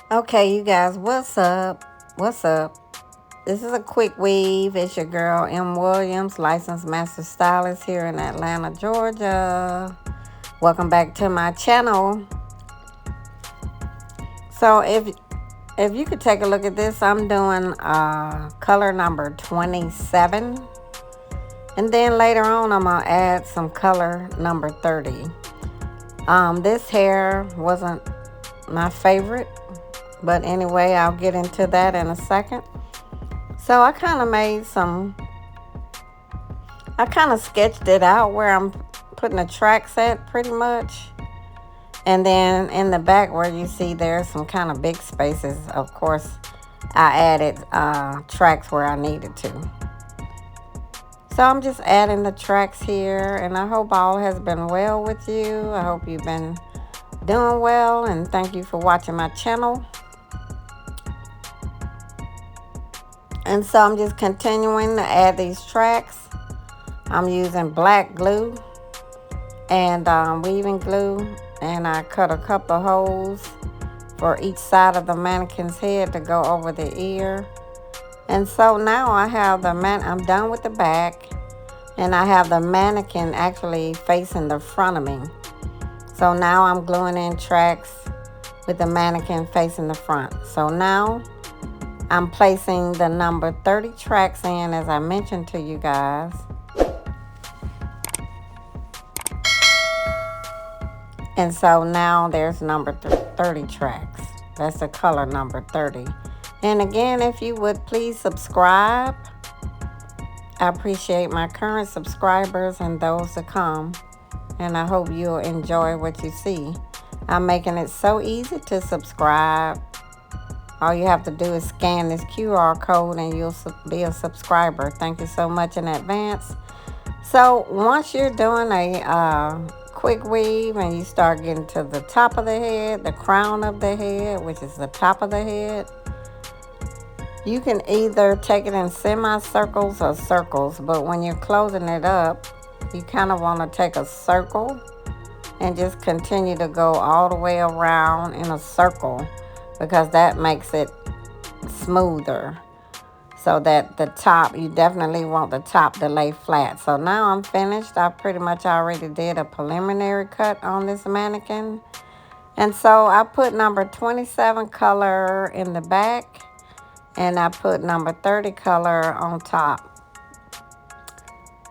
Okay, you guys, what's up? What's up? This is a quick weave. It's your girl M. Williams, licensed master stylist here in Atlanta, Georgia. Welcome back to my channel. So if you could take a look at this, I'm doing color number 27. And then later on, I'm gonna add some color number 30. This hair wasn't my favorite, but anyway, I'll get into that in a second. So I kind of sketched it out where I'm putting the tracks at pretty much. And then in the back where you see there's some kind of big spaces, of course, I added tracks where I needed to. So I'm just adding the tracks here, and I hope all has been well with you. I hope you've been doing well, and thank you for watching my channel. And so I'm just continuing to add these tracks. I'm using black glue and weaving glue, and I cut a couple of holes for each side of the mannequin's head to go over the ear. And so now I have I'm done with the back, and I have the mannequin actually facing the front of me. So now I'm gluing in tracks with the mannequin facing the front. So now I'm placing the number 30 tracks in, as I mentioned to you guys. And so now there's number 30 tracks. That's the color number 30. And again, if you would please subscribe. I appreciate my current subscribers and those to come. And I hope you'll enjoy what you see. I'm making it so easy to subscribe. All you have to do is scan this QR code and you'll be a subscriber. Thank you so much in advance. So once you're doing a quick weave and you start getting to the top of the head, the crown of the head, which is the top of the head, you can either take it in semicircles or circles. But when you're closing it up, you kind of want to take a circle and just continue to go all the way around in a circle, because that makes it smoother. So that the top, you definitely want the top to lay flat. So now I'm finished. I pretty much already did a preliminary cut on this mannequin. And so I put number 27 color in the back, and I put number 30 color on top.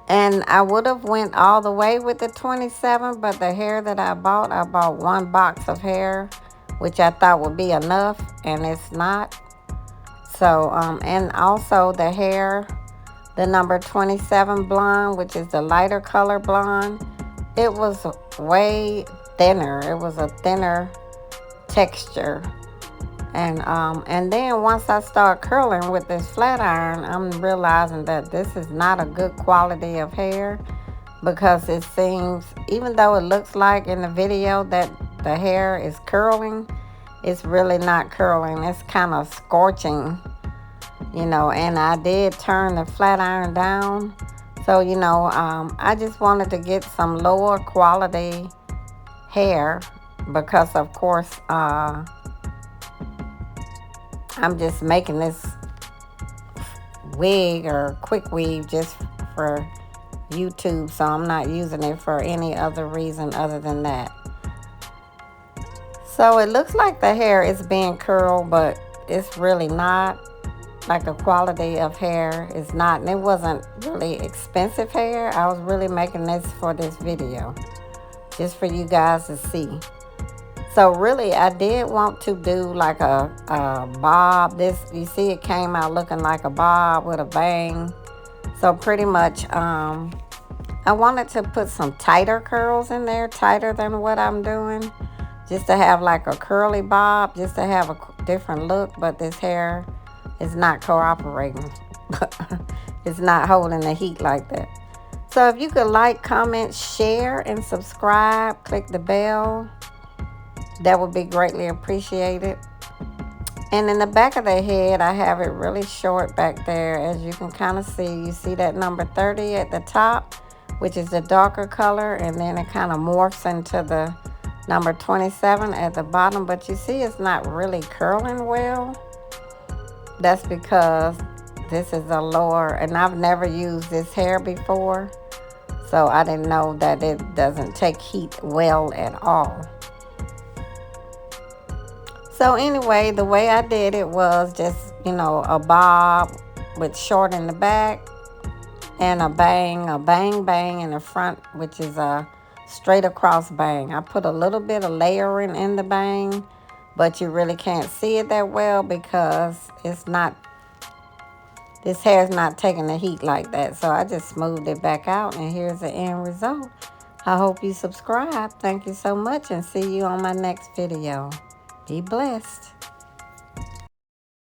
And I would have went all the way with the 27, but the hair that I bought one box of hair, which I thought would be enough, and it's not. So, and also the hair, the number 27 blonde, which is the lighter color blonde, it was way thinner. It was a thinner texture. And then once I start curling with this flat iron, I'm realizing that this is not a good quality of hair, because it seems, even though it looks like in the video that the hair is curling, it's really not curling. It's kind of scorching, you know. And I did turn the flat iron down. So, you know, I just wanted to get some lower quality hair, because of course, I'm just making this wig or quick weave just for YouTube. So I'm not using it for any other reason other than that. So it looks like the hair is being curled, but it's really not. Like, the quality of hair is not. And it wasn't really expensive hair. I was really making this for this video, just for you guys to see. So really, I did want to do like a bob. This, you see, it came out looking like a bob with a bang. So pretty much, I wanted to put some tighter curls in there, tighter than what I'm doing, just to have like a curly bob, just to have a different look. But this hair is not cooperating. It's not holding the heat like that. So if you could like, comment, share, and subscribe, click the bell, that would be greatly appreciated. And in the back of the head, I have it really short back there, as you can kind of see. You see that number 30 at the top, which is the darker color, and then it kind of morphs into the number 27 at the bottom, but you see it's not really curling well. That's because this is a lower, and I've never used this hair before, so I didn't know that it doesn't take heat well at all. So anyway, the way I did it was just, a bob with short in the back and a bang bang in the front, which is a straight across bang. I put a little bit of layering in the bang, but you really can't see it that well because this hair is not taking the heat like that. So I just smoothed it back out, and here's the end result. I hope you subscribe. Thank you so much, and see you on my next video. Be blessed.